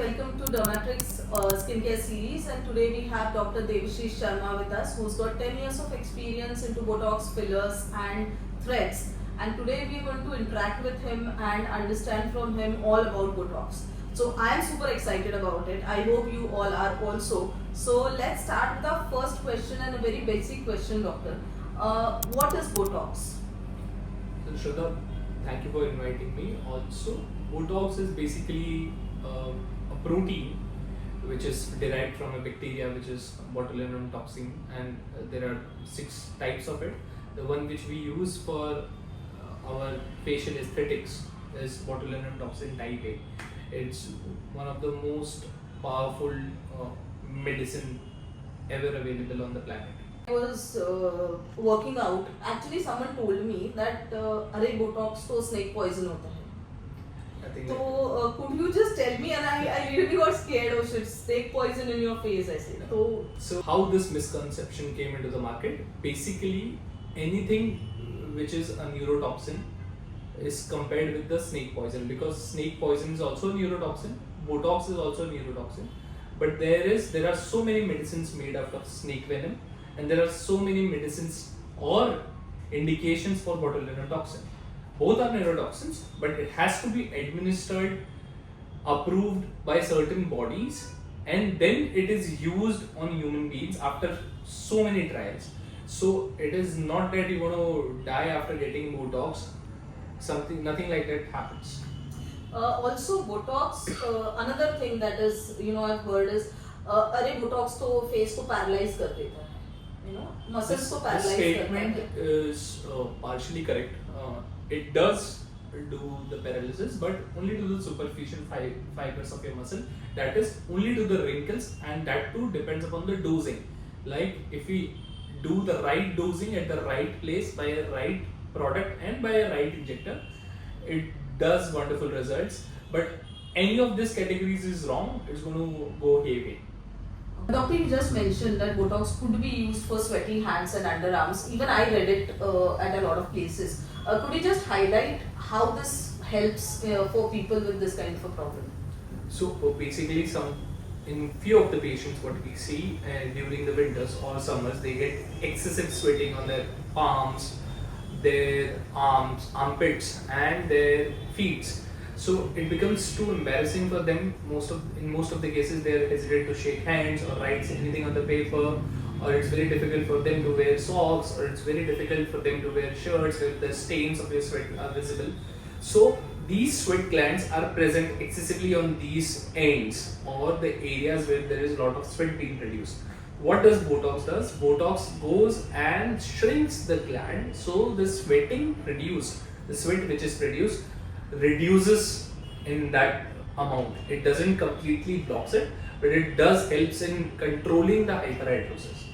welcome to Dermatrix skincare series, and today we have Dr. Devashish Sharma with us, who's got 10 years of experience into Botox, fillers and threads. And today we are going to interact with him and understand from him all about Botox. So I am super excited about it. I hope you all are also. So let's start with our first question, and a very basic question, doctor. What is Botox? So Shraddha, thank you for inviting me. Also, Botox is basically a protein which is derived from a bacteria which is botulinum toxin, and there are 6 types of it. The one which we use for our facial aesthetics is botulinum toxin type A. It's one of the most powerful medicine ever available on the planet. I was working out. Actually, someone told me that अरे Botox तो snake poison होता है. So could you just tell me? And I really got scared. Oh shit, snake poison in your face. I said. So how this misconception came into the market? Basically, anything which is a neurotoxin is compared with the snake poison, because snake poison is also a neurotoxin. Botox is also a neurotoxin. But there are so many medicines made out of snake venom, and there are so many medicines or indications for botulinum toxin. Both are neurotoxins, but it has to be administered, approved by certain bodies, and then it is used on human beings after so many trials. So it is not that you're going to die after getting Botox. Nothing like that happens. Also, Botox. Another thing that is, I've heard is, अरे Botox तो face को paralyze कर देता है, muscles को paralyze The करता है. statement is partially correct. It does do the paralysis, but only to the superficial fibers of your muscle. That is only to the wrinkles, and that too depends upon the dosing. Like if we do the right dosing at the right place by a right product and by a right injector, it does wonderful results. But any of these categories is wrong, it's going to go hayway. Doctor, you just mentioned that Botox could be used for sweaty hands and underarms. Even I read it at a lot of places. Could you just highlight how this helps for people with this kind of a problem? So basically, in few of the patients, what we see during the winters or summers, they get excessive sweating on their palms, their arms, armpits, and their feet. So it becomes too embarrassing for them. In most of the cases, they are hesitant to shake hands or write anything on the paper, or it's very difficult for them to wear socks, or it's very difficult for them to wear shirts where the stains of their sweat are visible. So these sweat glands are present excessively on these ends or the areas where there is a lot of sweat being produced. What does Botox does? Botox goes and shrinks the gland, so the sweat which is produced reduces in that amount. It doesn't completely blocks it, but it does helps in controlling the hyperhidrosis.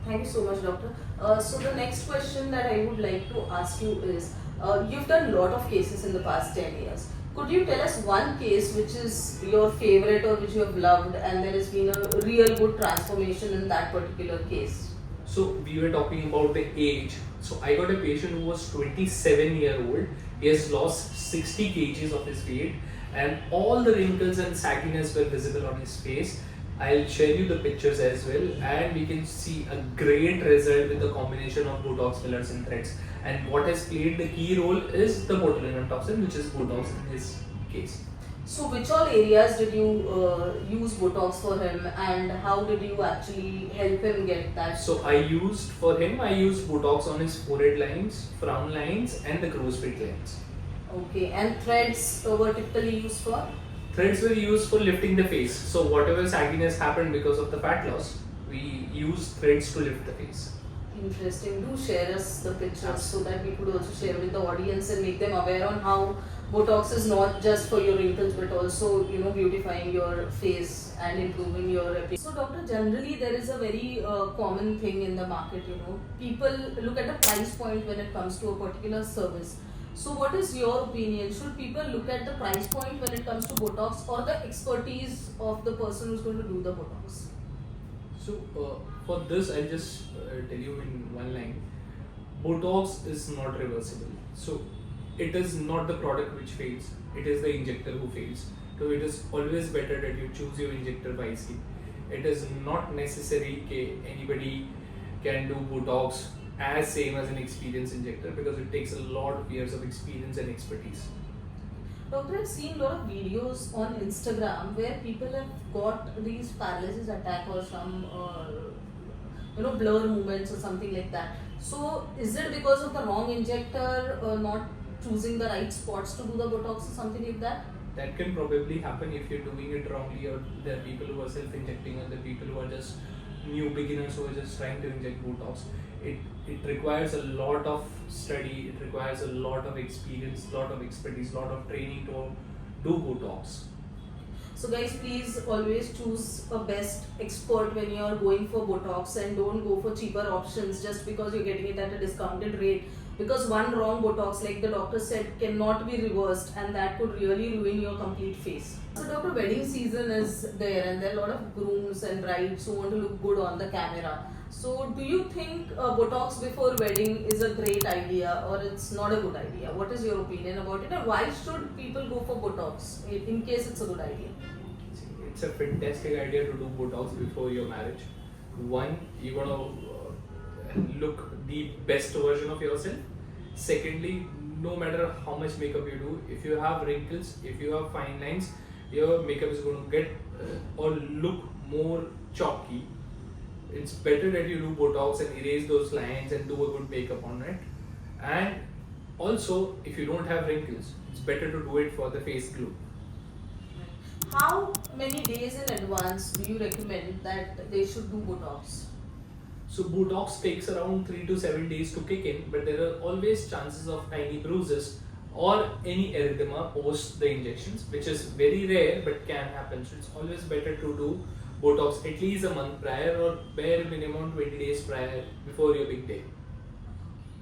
Thank you so much, doctor. So the next question that I would like to ask you is, you've done a lot of cases in the past 10 years. Could you tell us one case which is your favorite or which you have loved, and there has been a real good transformation in that particular case? So we were talking about the age. So I got a patient who was 27-year-old. He has lost 60 kgs of his weight, and all the wrinkles and sagginess were visible on his face. I'll share you the pictures as well, and we can see a great result with the combination of Botox, fillers and threads. And what has played the key role is the botulinum toxin, which is Botox in his case. So which all areas did you use Botox for him, and how did you actually help him get that? So I used Botox on his forehead lines, frown lines, and the crow's feet lines. Okay, and threads were typically used for? Threads were used for lifting the face. So whatever sagginess happened because of the fat loss, we used threads to lift the face. Interesting. Do share us the pictures so that we could also share with the audience and make them aware on how Botox is not just for your wrinkles but also, beautifying your face and improving your appearance. So doctor, generally there is a very common thing in the market, people look at the price point when it comes to a particular service. So what is your opinion? Should people look at the price point when it comes to Botox, or the expertise of the person who's going to do the Botox? So for this, I'll just tell you in one line. Botox is not reversible. So it is not the product which fails, it is the injector who fails. So it is always better that you choose your injector wisely. It is not necessary that anybody can do Botox as same as an experienced injector, because it takes a lot of years of experience and expertise. Doctor, I've seen a lot of videos on Instagram where people have got these paralysis attack or some, blur movements or something like that. So, is it because of the wrong injector, not choosing the right spots to do the Botox or something like that? That can probably happen if you're doing it wrongly, or there are people who are self-injecting, and there are people who are just new beginners who are just trying to inject Botox. It requires a lot of study, it requires a lot of experience, lot of expertise, lot of training to do Botox. So guys, please always choose a best expert when you are going for Botox, and don't go for cheaper options just because you're getting it at a discounted rate. Because one wrong Botox, like the doctor said, cannot be reversed, and that could really ruin your complete face. So doctor, wedding season is there and there are a lot of grooms and brides who want to look good on the camera. So do you think Botox before wedding is a great idea or it's not a good idea? What is your opinion about it, and why should people go for Botox in case it's a good idea? It's a fantastic idea to do Botox before your marriage. One, you gotta look the best version of yourself. Secondly, no matter how much makeup you do, if you have wrinkles, if you have fine lines, your makeup is going to get or look more chalky. It's better that you do Botox and erase those lines and do a good makeup on it. And also, if you don't have wrinkles, it's better to do it for the face glow. How many days in advance do you recommend that they should do Botox? So Botox takes around 3 to 7 days to kick in, but there are always chances of tiny bruises or any erythema post the injections, which is very rare but can happen. So it's always better to do Botox at least a month prior, or bare minimum 20 days prior before your big day.